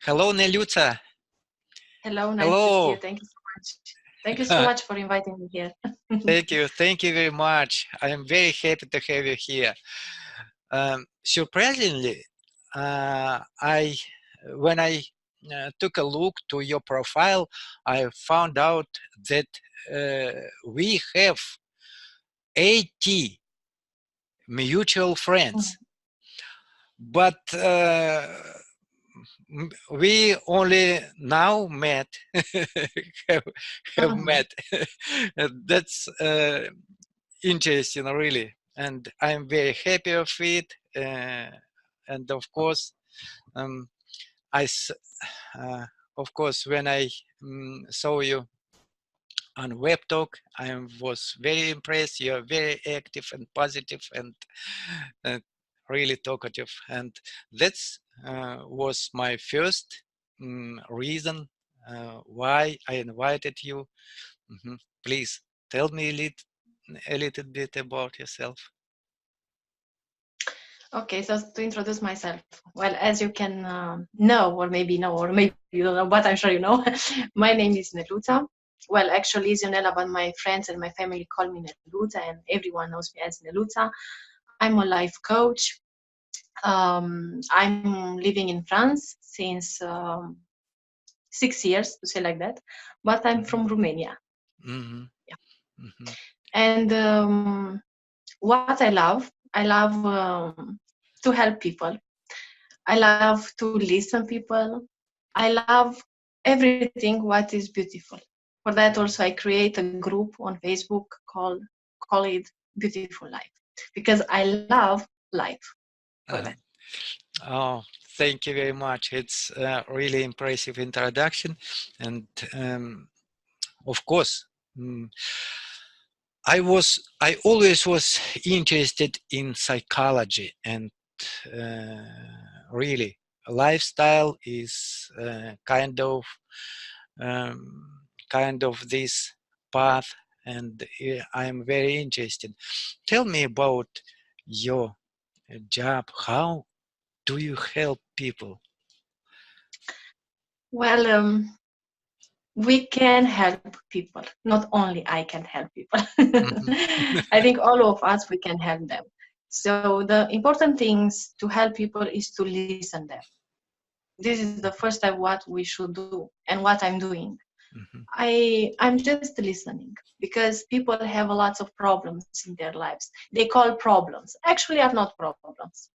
Hello, Neluta. Hello, nice to see Hello. you. Thank you so much. Thank you so much for inviting me here. Thank you very much. I am very happy to have you here. Surprisingly, when I took a look to your profile, I found out that we have 80 mutual friends, but we only now met, have met. That's interesting, really, and I'm very happy of it. And of course, of course, when I saw you on WebTalk, I was very impressed. You're very active and positive and really talkative, and that's was my first reason why I invited you. Please tell me a little bit about yourself. Okay, so to introduce myself, well, as you can know, or maybe you don't know, but I'm sure you know, my name is Neluta. Well, actually, as you know about my friends and my family call me Neluta, and everyone knows me as Neluta. I'm a life coach. I'm living in France since 6 years, to say like that, but I'm from Romania. Yeah. And what I love to help people. I love to listen people. I love everything what is beautiful. For that also I create a group on Facebook call it Beautiful Life, because I love life for that. Oh, thank you very much. It's a really impressive introduction, and of course, I always was interested in psychology, and really, lifestyle is kind of this path, and I'm very interested. Tell me about your job. How do you help people? Well, we can help people. Not only I can help people. I think all of us, we can help them. So the important things to help people is to listen them. This is the first step what we should do, and what I'm doing. I'm just listening, because people have a lot of problems in their lives. They call problems. Actually are not problems.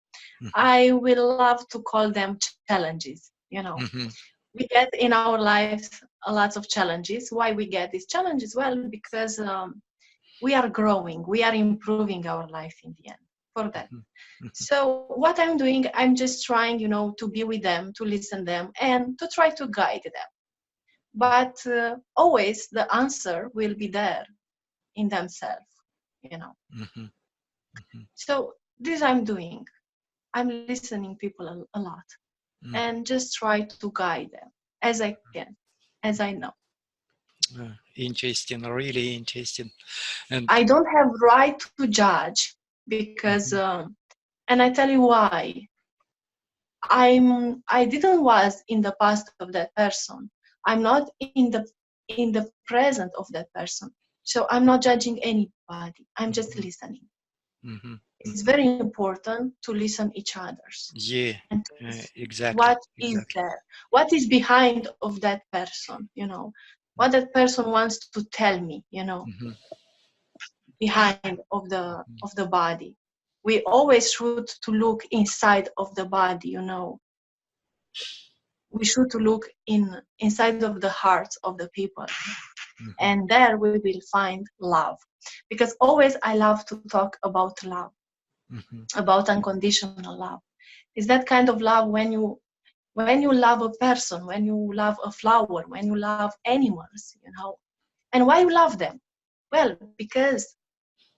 I will love to call them challenges. We get in our lives a lot of challenges. Why we get these challenges? Well, because we are growing, we are improving our life in the end for that. So what I'm doing, I'm just trying, to be with them, to listen them, and to try to guide them. But always the answer will be there in themselves. So this I'm doing. I'm listening people a lot, and just try to guide them as I can, as I know. Interesting, really interesting. And I don't have right to judge, because and I tell you why. I didn't was in the past of that person. I'm not in the present of that person. So I'm not judging anybody. I'm just listening. It's very important to listen each others. Yeah, And exactly. What is there? What is behind of that person? What that person wants to tell me. Behind of the body. We always should to look inside of the body. We should to look inside of the hearts of the people, and there we will find love. Because always I love to talk about love, about unconditional love. It's that kind of love when you love a person, when you love a flower, when you love animals. And why you love them? Well, because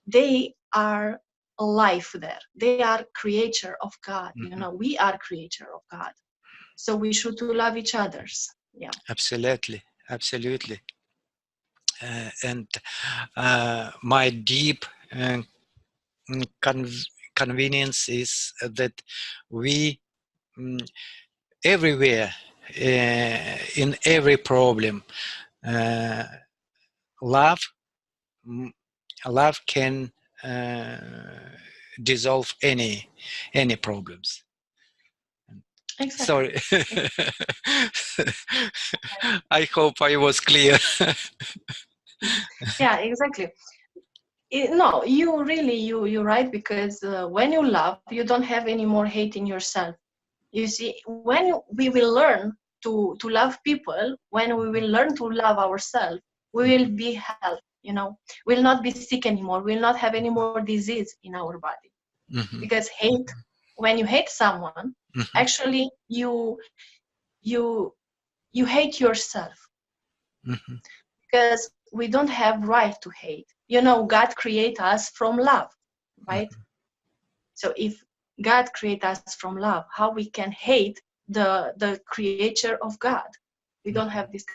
they are life there. They are creature of God. We are creature of God. So we should to love each others. Yeah. Absolutely. And my deep convenience is that we everywhere in every problem. Love can dissolve any problems. Exactly. Sorry. I hope I was clear. Yeah, exactly. No, you're right, because when you love, you don't have any more hate in yourself. You see, when we will learn to love people, when we will learn to love ourselves, we will be healthy, we'll not be sick anymore, we'll not have any more disease in our body. Because hate, when you hate someone, actually you hate yourself, because we don't have right to hate. God create us from love, right? So if God create us from love, how we can hate the creature of God? We don't have this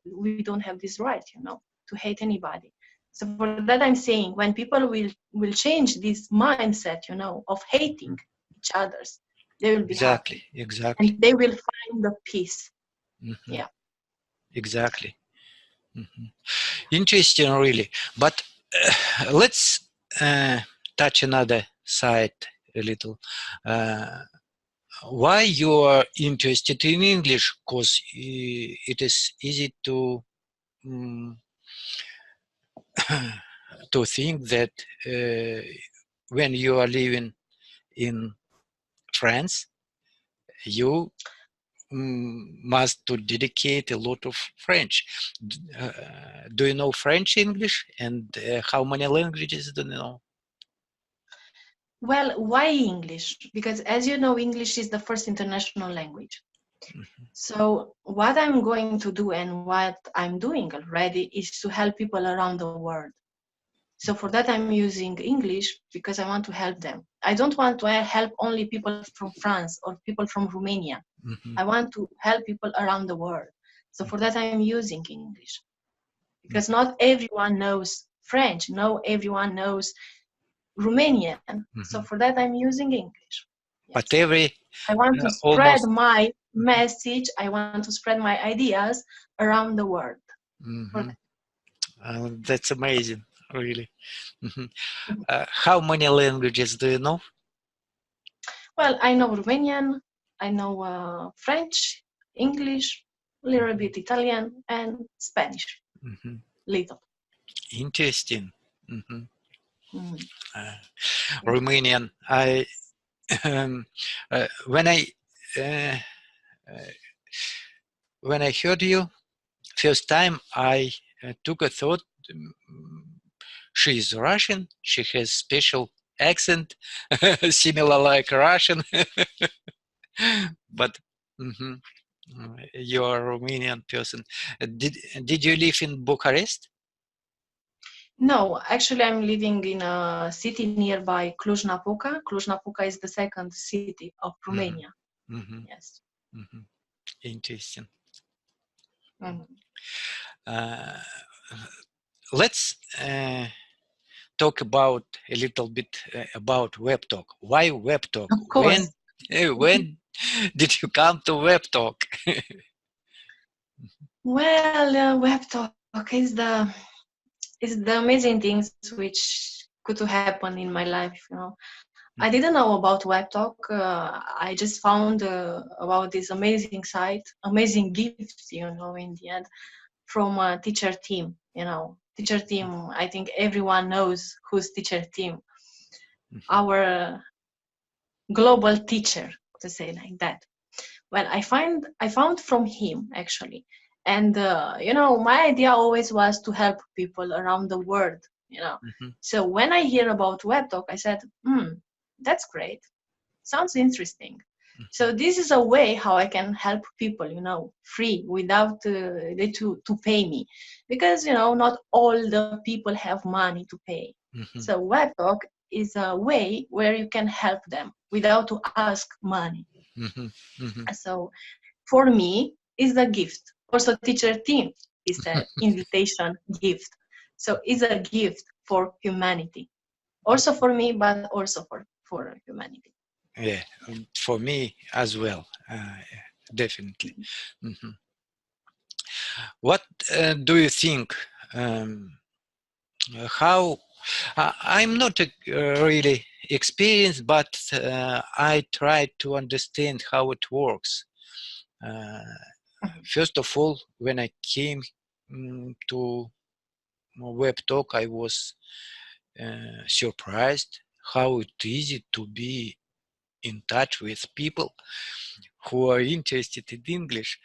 we don't have this right, to hate anybody. So for that, I'm saying, when people will change this mindset, of hating each others, they will be happy. Exactly. And they will find the peace. Yeah. Exactly. Interesting, really. But let's touch another side a little. Why you are interested in English? Because it is easy to to think that when you are living in France, you must to dedicate a lot of French. Do you know French, English, and how many languages do you know? Well, why English? Because as you know, English is the first international language. So what I'm going to do and what I'm doing already is to help people around the world. So for that, I'm using English because I want to help them. I don't want to help only people from France or people from Romania. I want to help people around the world. So for that, I'm using English, because not everyone knows French. No, everyone knows Romanian. So for that, I'm using English. Yes. But every I want to spread my message. I want to spread my ideas around the world. That's amazing, really. How many languages do you know? Well, I know Romanian, I know French, English, a little bit Italian, and Spanish. Little. Interesting. Romanian. When I heard you first time, I took a thought. She is Russian. She has special accent, similar like Russian. But you are a Romanian person. Did you live in Bucharest? No, actually, I'm living in a city nearby Cluj-Napoca. Cluj-Napoca is the second city of Romania. Yes. Interesting. Let's talk about a little bit about WebTalk. Why WebTalk? Of course. When did you come to WebTalk? Well, WebTalk is the amazing things which could happen in my life. I didn't know about WebTalk. I just found about this amazing site, amazing gifts, in the end, from a teacher team. Teacher team. I think everyone knows who's teacher team. Our global teacher, to say like that. Well, I found from him actually, and my idea always was to help people around the world. So when I hear about WebTalk, I said, that's great, sounds interesting. So this is a way how I can help people, free, without they to pay me, because not all the people have money to pay. So WebTalk is a way where you can help them without to ask money. So for me, is a gift. Also, teacher team is an invitation gift. So it's a gift for humanity. Also for me, but also for humanity. Yeah, for me as well. definitely. What do you think? How I'm not really experienced, but I try to understand how it works. First of all, when I came to Web Talk, I was surprised how it's easy to be in touch with people who are interested in English.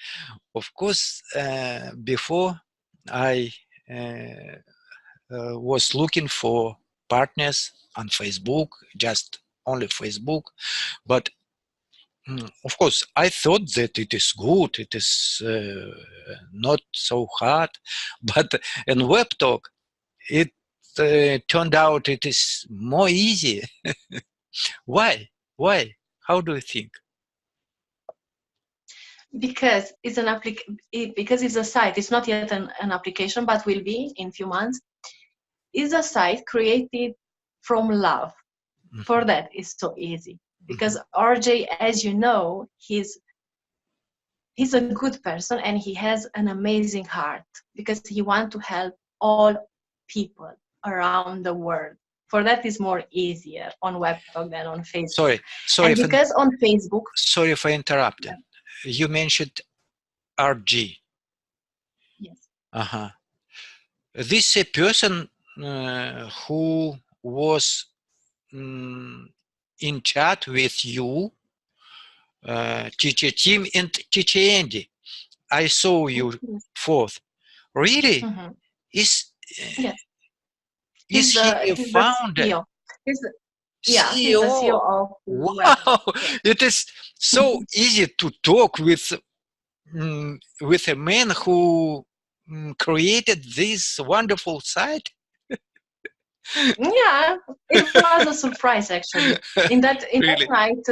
Of course, before I was looking for partners on Facebook, just only Facebook, but of course, I thought that it is good, it is not so hard, but in Web Talk, it turned out it is more easy. Why? Why? How do you think? Because it's an because it's a site. It's not yet an application, but will be in few months. It's a site created from love. For that, it's so easy. Because RJ, as you know, he's a good person and he has an amazing heart because he wants to help all people around the world. For that is more easier on WebTalk than on Facebook. Sorry. And because on Facebook. Sorry if I interrupted. You mentioned RG. Yes. This is a person who was in chat with you, teacher Tim and teacher Andy. I saw you forth. Really? Is he a founder? He's the CEO. CEO of wow! It is so easy to talk with a man who created this wonderful site. Yeah, it was a surprise actually. In that night,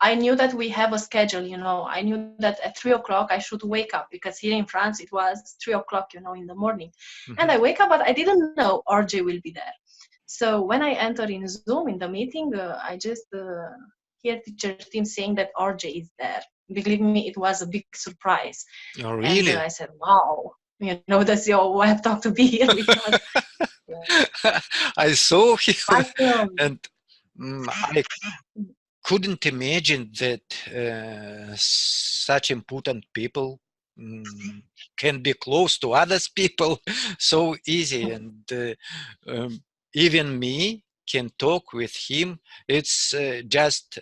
I knew that we have a schedule. You know, I knew that at 3 o'clock I should wake up because here in France it was 3 o'clock, you know, in the morning. And I wake up, but I didn't know RJ will be there. So when I enter in Zoom in the meeting, I just hear teacher Tim saying that RJ is there. Believe me, it was a big surprise. Oh, really? And I said, wow, you know, that's your web talk to be here with us. I saw him and I couldn't imagine that such important people can be close to others people so easy, and even me can talk with him. It's just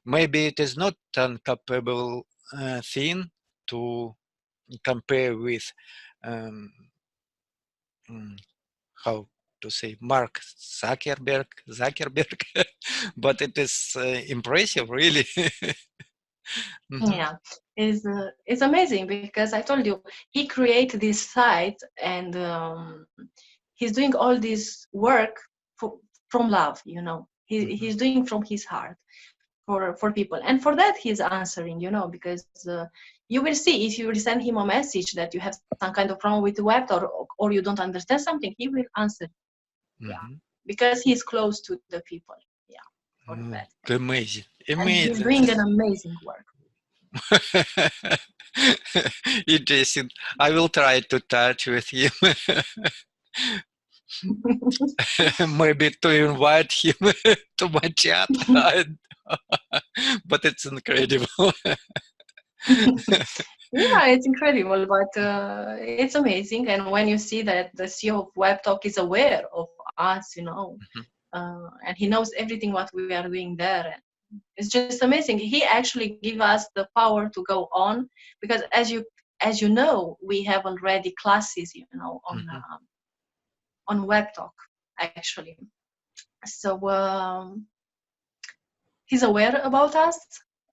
maybe it is not an capable thing to compare with how to say Mark Zuckerberg, but it is impressive, really. Yeah, it's amazing because I told you he created this site and he's doing all this work from love. You know, he's doing from his heart for people, and for that he's answering. You know, because you will see if you will send him a message that you have some kind of problem with the web or you don't understand something, he will answer. Yeah, because he's close to the people. Yeah, for that. Amazing. And he's doing an amazing work. Interesting. I will try to touch with him. Maybe to invite him to my chat. But it's incredible. Yeah, it's incredible, but it's amazing. And when you see that the CEO of WebTalk is aware of us, you know, and he knows everything what we are doing there, it's just amazing. He actually give us the power to go on because, as you know, we have already classes, you know, on WebTalk actually. So he's aware about us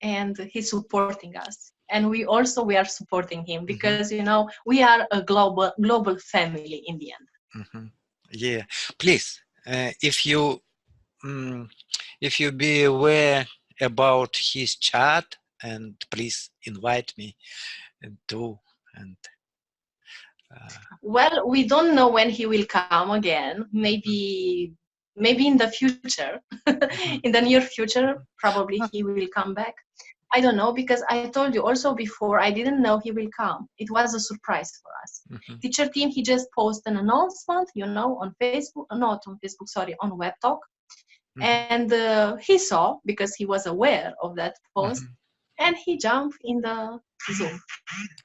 and he's supporting us. And we are supporting him because you know we are a global family in the end. Yeah, please, if you be aware about his chat, and please invite me too. And well, we don't know when he will come again. Maybe in the future, in the near future, probably he will come back. I don't know, because I told you also before, I didn't know he will come. It was a surprise for us. Teacher team, he just posted an announcement, on Facebook, not on Facebook, sorry, on WebTalk. And he saw, because he was aware of that post, and he jumped in the Zoom.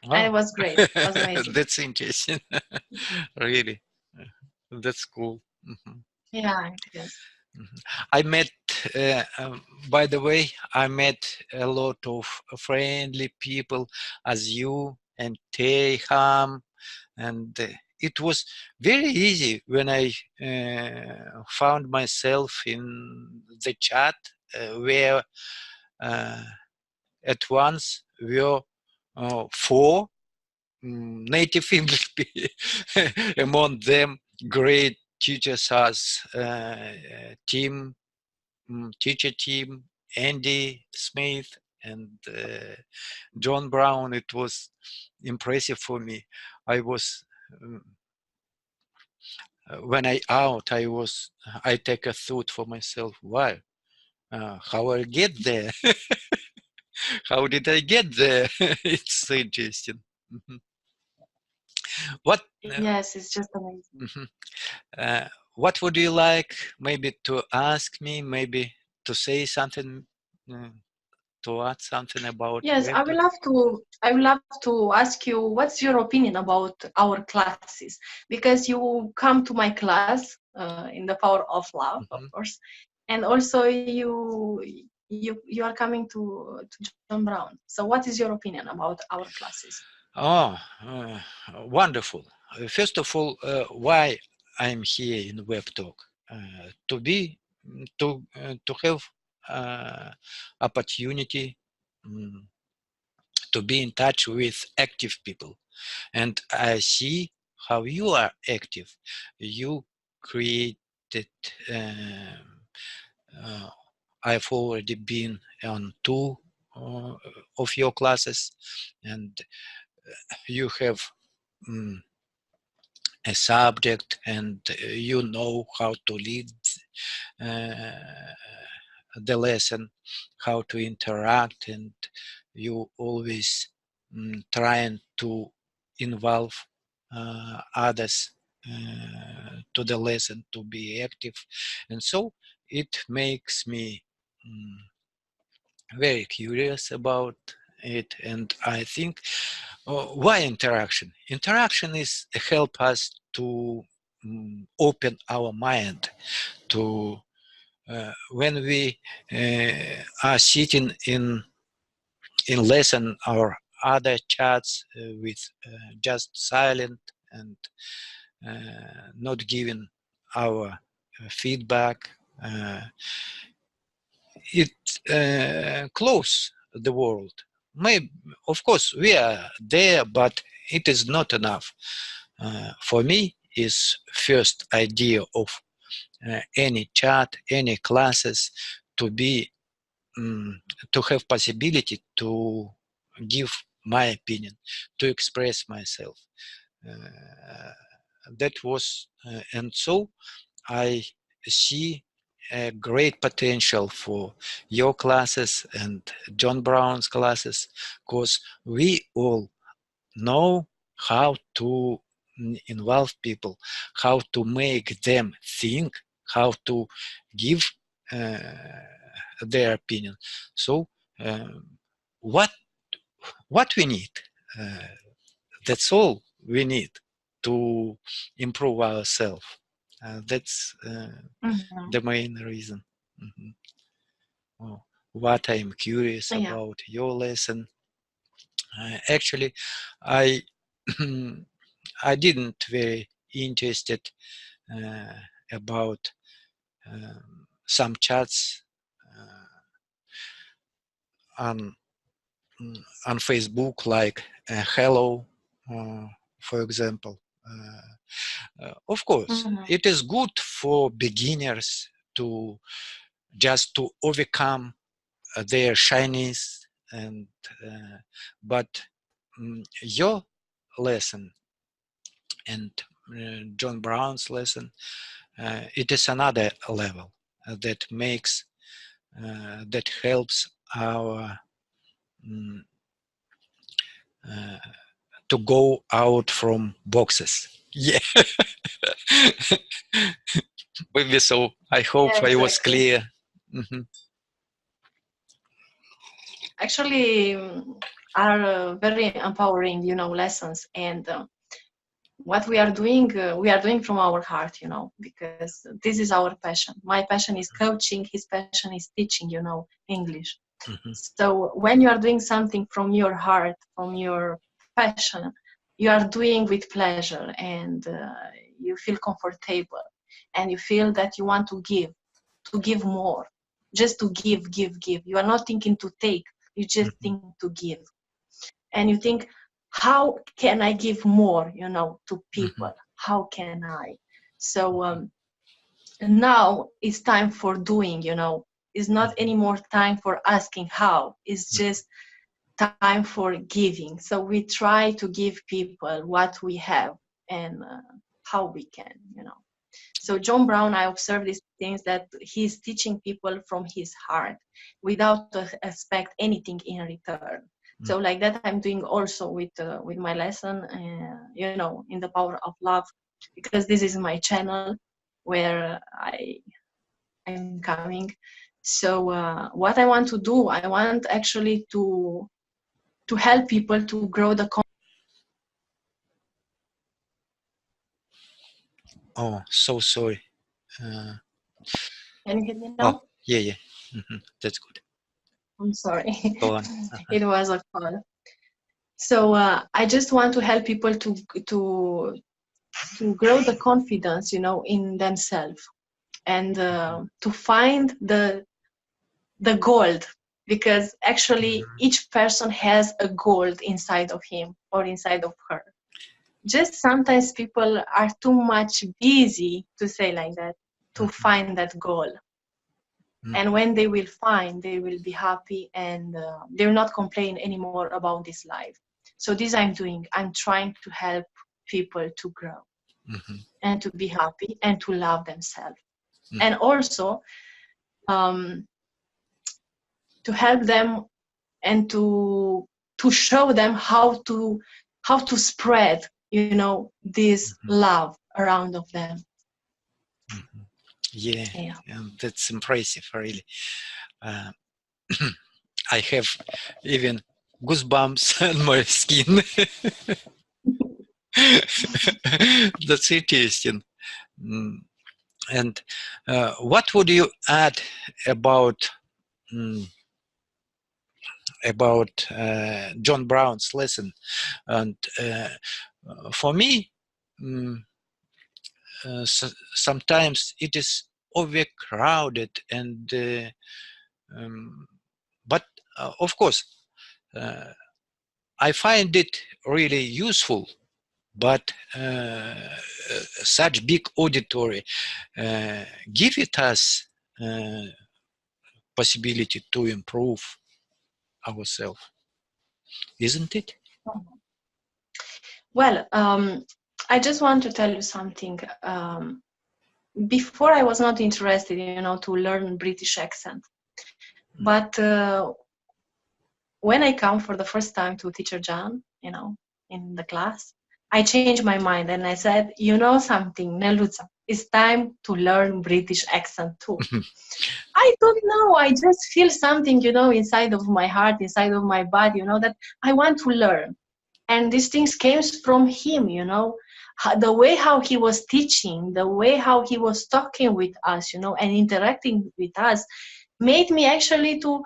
Wow. And it was great. It was amazing. That's interesting. Really. That's cool. Yeah, it is. I met, by the way, I met a lot of friendly people as you and Teham, and it was very easy when I found myself in the chat where at once were 4 native English people. Among them, great teachers as teacher team, Andy Smith and John Brown. It was impressive for me. I was when I take a thought for myself. Why? How I get there? How did I get there? It's so interesting. What? Yes, it's just amazing. What would you like maybe to ask me? Maybe to say something, to add something about Yes, I WebTalk? will love to. I would love to ask you, what's your opinion about our classes? Because you come to my class in the Power of Love, of course, and also you are coming to John Brown. So, what is your opinion about our classes? Oh, wonderful. First of all, why I'm here in WebTalk? To be, to have opportunity to be in touch with active people. And I see how you are active. You created, I've already been on 2 of your classes, and you have a subject, and you know how to lead the lesson, how to interact, and you always trying to involve others to the lesson, to be active, and so it makes me very curious about it. And I think why interaction? Interaction is help us to open our mind to when we are sitting in lesson or other chats with just silent and not giving our feedback. It close the world. Maybe, of course, we are there, but it is not enough. For me, is first idea of any chat, any classes to be to have possibility to give my opinion, to express myself. That was, and so I see a great potential for your classes and John Brown's classes, because we all know how to involve people, how to make them think, how to give their opinion. So what we need, that's all we need to improve ourselves. That's the main reason. What I'm curious about your lesson. Actually, I I didn't very interested about some chats on Facebook, like hello, for example. Of course, it is good for beginners to just to overcome their shyness, and but your lesson and John Brown's lesson, it is another level that makes that helps our mm, to go out from boxes. Yeah. Maybe so. I hope I was Exactly. clear. Mhm. Actually, are very empowering, lessons. And what we are doing from our heart, because this is our passion. My passion is coaching, his passion is teaching, English. Mhm. So when you are doing something from your heart, from your passion, you are doing with pleasure, and you feel comfortable, and you feel that you want to give more, just to give. You are not thinking to take, you just Mhm. think to give. And you think, how can I give more, to Mhm. people? How can I? So now it's time for doing, it's not Mhm. anymore time for asking how, it's Mhm. just time for giving. So we try to give people what we have, and how we can, So John Brown, I observed these things, that he's teaching people from his heart without to expect anything in return. So like that, I'm doing also with my lesson, in the power of love, because this is my channel where I'm coming. So what I want to do, I want actually to help people to grow the. Oh, so sorry. Uh, Can you hear me oh, now? yeah, yeah. That's good. I'm sorry. Go on. Uh-huh. It was a call. So I just want to help people to to grow the confidence, in themselves, and to find the gold, because actually Mhm. each person has a gold inside of him or inside of her. Just sometimes people are too much busy, to say like that, to Mhm. find that goal. And Mhm. when they will find, they will be happy, and they will not complain anymore about this life. So this I'm doing, I'm trying to help people to grow Mhm. and to be happy and to love themselves, Mhm. and also um, to help them, and to show them how to spread, this Mhm. love around of them. Mhm. Yeah, Yeah. that's impressive, really. Uh, I have even goosebumps on my skin. That's interesting. Mm, And what would you add about mm, John Brown's lesson? And for me, mm, sometimes it is overcrowded, and um, but of course, uh, I find it really useful. But such big auditory give it us uh, possibility to improve ourselves, isn't it? Well, I just want to tell you something. Before I was not interested, to learn British accent. But when I come for the first time to teacher John, in the class, I changed my mind and I said, you know something, Neluca, it's time to learn British accent too. I don't know. I just feel something, inside of my heart, inside of my body, that I want to learn. And these things came from him, the way how he was teaching, the way how he was talking with us, and interacting with us, made me actually to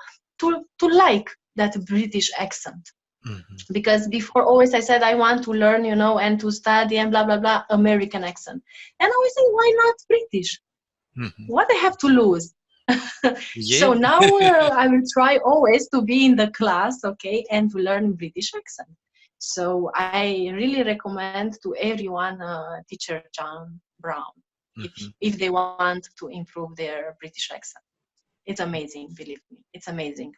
like that British accent. Mhm. Because before, always I said I want to learn, and to study and blah blah blah American accent, and I always say, why not British? Mhm. What I have to lose? Yeah. So now I will try always to be in the class, okay, and to learn British accent. So I really recommend to everyone teacher John Brown, Mhm. if they want to improve their British accent. It's amazing, believe me, it's amazing.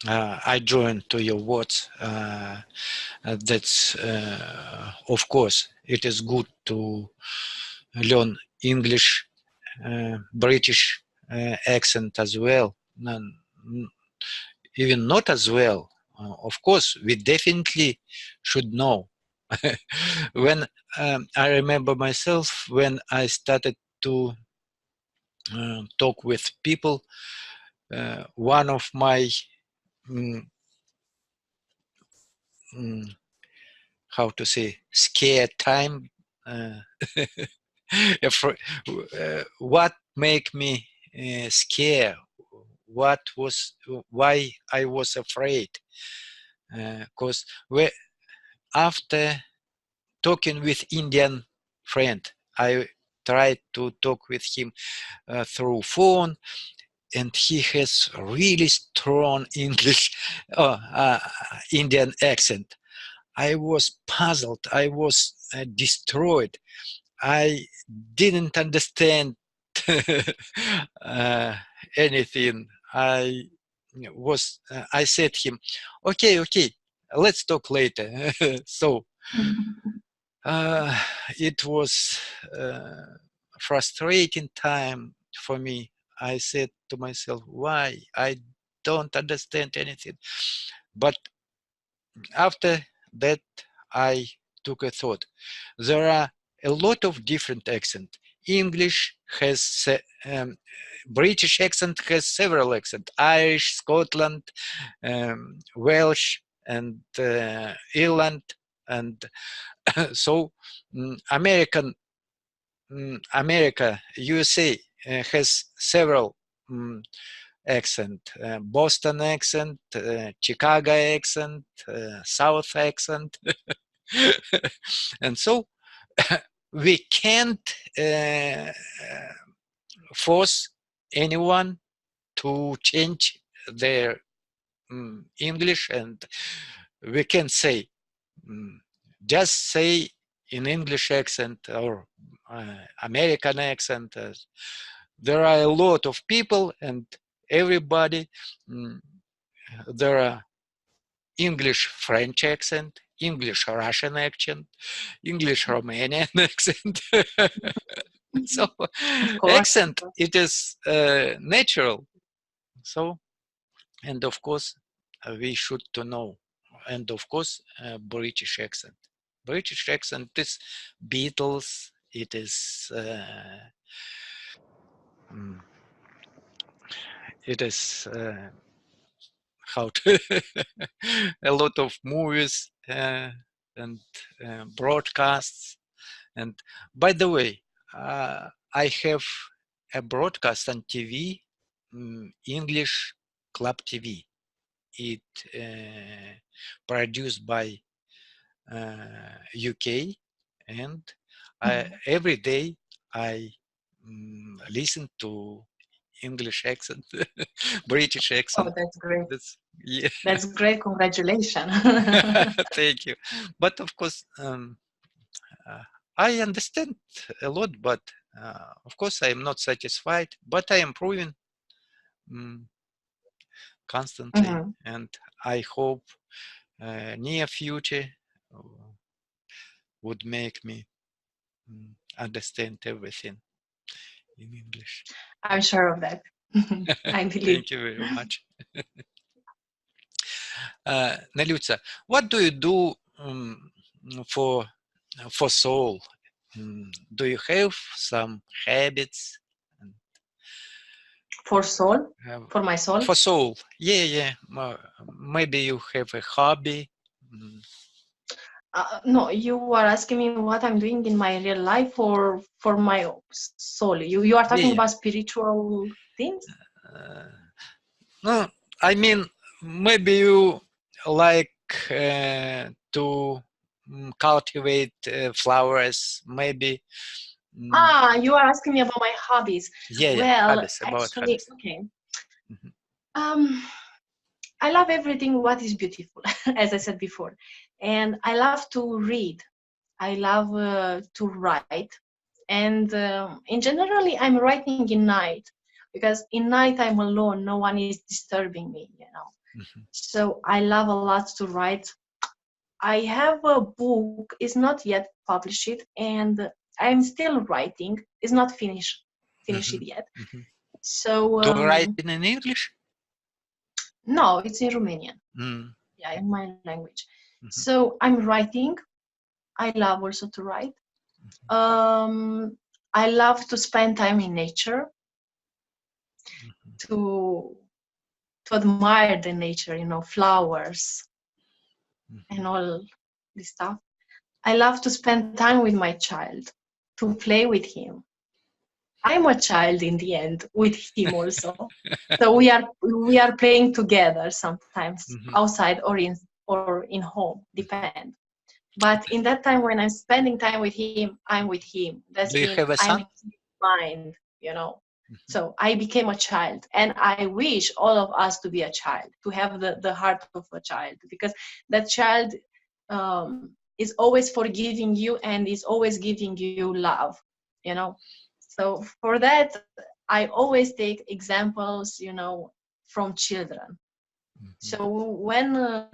I join to your words. That's of course it is good to learn English, British accent as well. Even not as well. of course, we definitely should know. When I remember myself, when I started to talk with people, one of my how to say, scare time, what make me scare, why I was afraid, because after talking with Indian friend, I tried to talk with him through phone, and he has really strong English, Indian accent. I was puzzled. I was destroyed. I didn't understand anything. I said him, okay, let's talk later. So it was frustrating time for me. I said to myself, why? I don't understand anything. But after that, I took a thought. There are a lot of different accents. English has British accent has several accents: Irish, Scotland, Welsh, and Ireland, and so America, USA has several accent: Boston accent, Chicago accent, South accent, and so we can't force anyone to change their English, and we can say, just say in English accent or American accent. There are a lot of people, and everybody, there are English French accent, English Russian accent, English Romanian accent. So accent, it is natural. So, and of course, we should to know. And of course, British accent. British accent is Beatles. It is how to a lot of movies and broadcasts. And by the way, I have a broadcast on TV, English Club TV. It produced by UK, and every day I listen to English accent, British accent. Oh, that's great. Yeah. That's great. Congratulations. Thank you. But of course, I understand a lot, but of course I am not satisfied, but I am improving constantly, and I hope near future would make me understand everything in English. I'm sure of that. I believe. Thank you very much. Nelyutsa, what do you do for soul? Do you have some habits? For soul? For my soul? For soul, yeah. Maybe you have a hobby. No, you are asking me what I'm doing in my real life or for my soul. You are talking about spiritual things? No, I mean, maybe you like to cultivate flowers, maybe. You are asking me about my hobbies. Yeah, well, hobbies, about actually, hobbies. okay. I love everything what is beautiful, as I said before. And I love to read. I love to write. And in generally, I'm writing in night, because in night I'm alone. No one is disturbing me, So I love a lot to write. I have a book. It's not yet published, and I'm still writing. It's not finished yet. So to write in English? No, it's in Romanian. in my language. So I'm writing. I love also to write. I love to spend time in nature, to admire the nature, flowers and all this stuff. I love to spend time with my child, to play with him. I'm a child in the end with him also. So we are playing together sometimes outside or in home, depend. But in that time when I'm spending time with him, I'm with him. That Do you means have a I'm son? in his mind, So I became a child, and I wish all of us to be a child, to have the heart of a child, because that child is always forgiving you and is always giving you love, So for that, I always take examples, from children. So when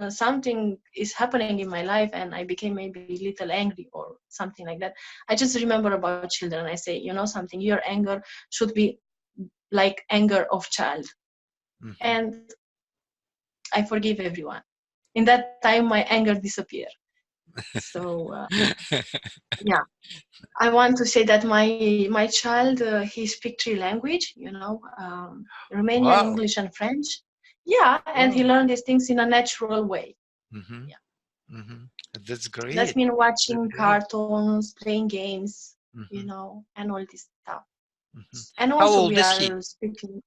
something is happening in my life and I became maybe a little angry or something like that, I just remember about children. I say, something, your anger should be like anger of child. And I forgive everyone. In that time, my anger disappeared. So yeah, I want to say that my child, he speaks three language, Romanian, Wow. English, and French. Yeah, and he Wow. learned these things in a natural way. That's That great. means That's watching great. cartoons, playing games, and all this stuff. And How also old we is he? are speaking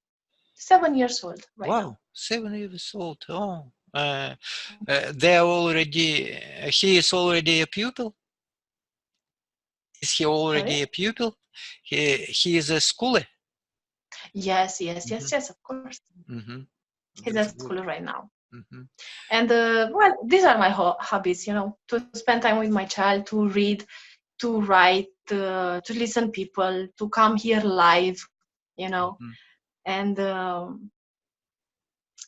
7 years old right now. Wow, 7 years old. Oh, they are already. He is already a pupil. Is he already Sorry? a pupil? He is a schooler. Yes, of course. He's That's at good. school right now. And well, these are my hobbies, to spend time with my child, to read, to write, to listen people, to come here live, and to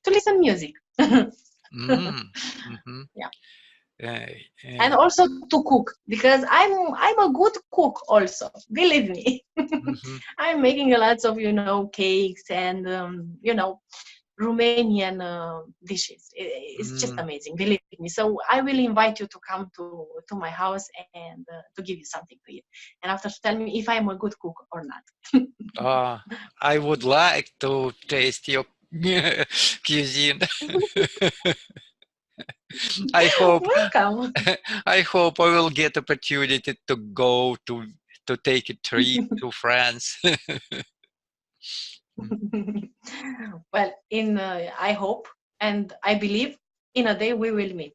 listen music. Yeah. And also to cook, because I'm a good cook also, believe me. I'm making a lot of cakes and Romanian dishes. It's just amazing, believe me. So I will invite you to come to my house and to give you something to eat, and after tell me if I'm a good cook or not. I would like to taste your cuisine. I hope Welcome. I hope I will get opportunity to go to take a trip to France. Well, I hope and I believe in a day we will meet.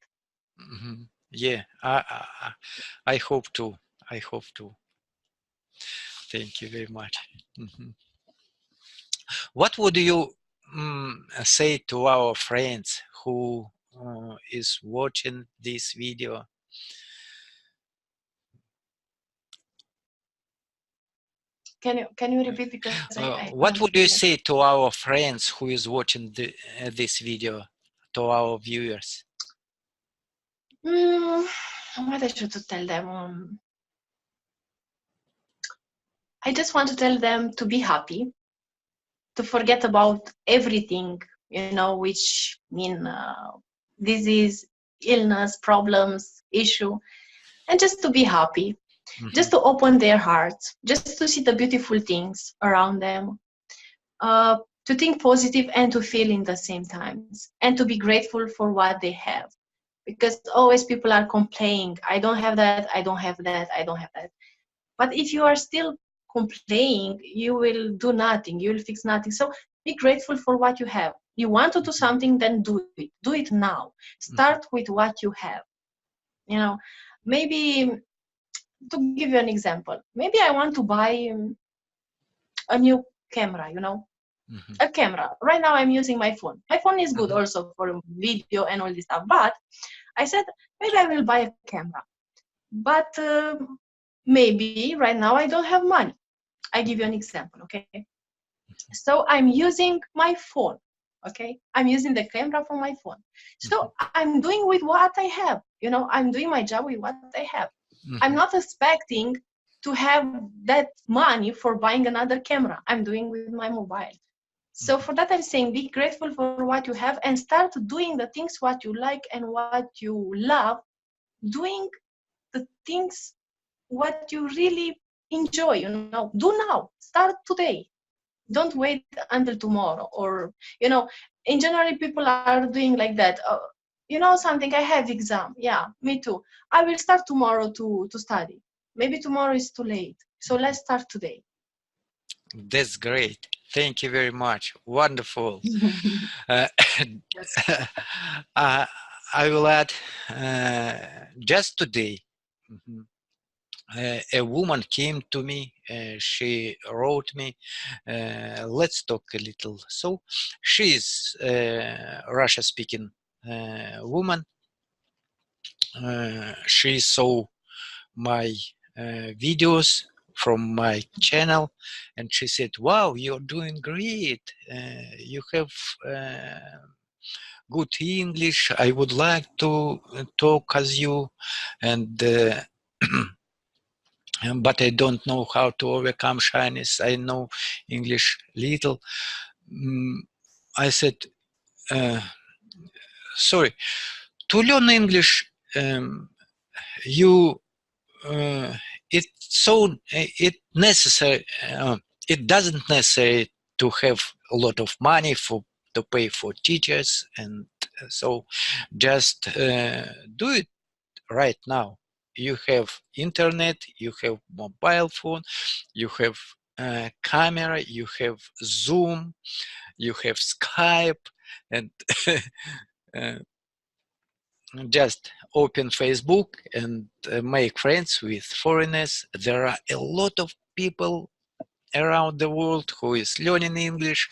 Yeah, I hope to. I hope to. Thank you very much. What would you say to our friends who is watching this video? Can you repeat, because I What couldn't would hear you you. say to our friends who is watching this video, to our viewers? What I should tell them? I just want to tell them to be happy, to forget about everything, which mean disease, illness, problems, issue, and just to be happy, just to open their hearts, just to see the beautiful things around them, to think positive and to feel in the same times, and to be grateful for what they have. Because always people are complaining, I don't have that, I don't have that, I don't have that. But if you are still complaining, you will do nothing, you will fix nothing. So be grateful for what you have. You want to do something, then do it now. Start with what you have. Maybe, to give you an example, maybe I want to buy a new camera, a camera. Right now I'm using my phone. My phone is good also for video and all this stuff, but I said maybe I will buy a camera. But maybe right now I don't have money. I give you an example, okay? So I'm using my phone, okay? I'm using the camera for my phone. So I'm doing with what I have, I'm doing my job with what I have. I'm not expecting to have that money for buying another camera. I'm doing with my mobile. So for that, I'm saying be grateful for what you have and start doing the things what you like and what you love, doing the things what you really enjoy, do now, start today. Don't wait until tomorrow, or, in January people are doing like that. Something, I have exam. Yeah, me too. I will start tomorrow to study. Maybe tomorrow is too late. So let's start today. That's great. Thank you very much. Wonderful. Uh, I will add, just today, a woman came to me. She wrote me, let's talk a little. So she is a Russia-speaking woman. She saw my videos from my channel, and she said, wow, you're doing great. You have good English. I would like to talk as you, and but I don't know how to overcome shyness. I know English little. I said, sorry, to learn English, you it necessary. It doesn't necessary to have a lot of money to pay for teachers, and so just do it right now. You have internet, you have mobile phone, you have camera, you have Zoom, you have Skype, and just open Facebook and make friends with foreigners. There are a lot of people around the world who is learning English,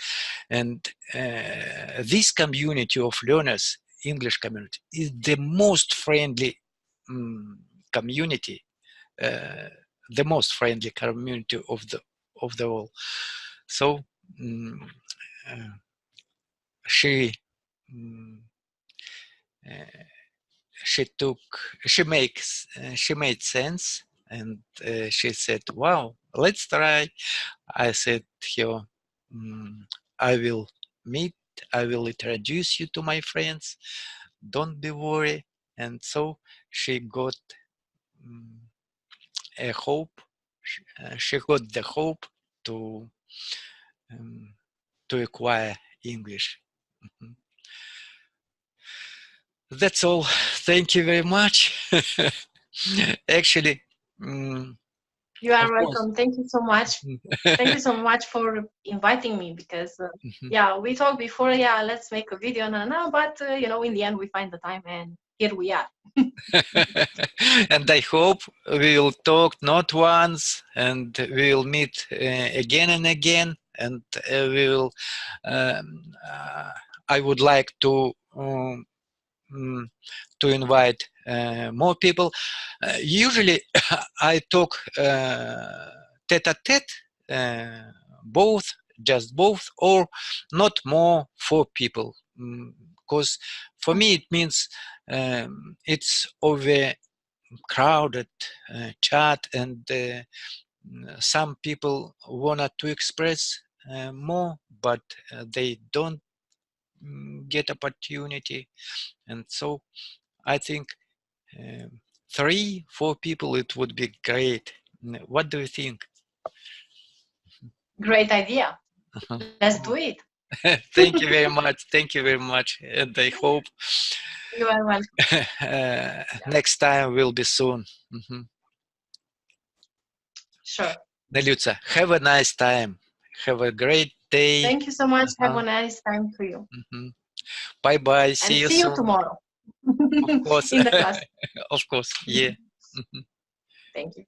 and this community of learners, English community, is the most friendly community, the most friendly community of the world. So she she made sense, and she said, wow, let's try. I said here, I will introduce you to my friends, don't be worried. And so she got a hope. She got the hope to acquire English. That's all. Thank you very much. Actually, you are welcome. Thank you so much. Thank you so much for inviting me, because yeah, we talked before, yeah, let's make a video now, but in the end we find the time, and here we are. And I hope we will talk not once, and we will meet again and again, and we will I would like to invite more people. Usually I talk tete-a-tete, both, or not more 4 people, because for me it means it's overcrowded chat, and some people wanted to express more, but they don't get opportunity. And so I think 3-4 people, it would be great. What do you think? Great idea. Let's do it. Thank you very much. Thank you very much. And I hope you are welcome. Next time will be soon. Sure. Nelyuca, have a nice time. Have a great day. Thank you so much. Have a nice time to you. Bye-bye. And see you see soon. You tomorrow. Of course. In the class. Of course. Yeah. Thank you.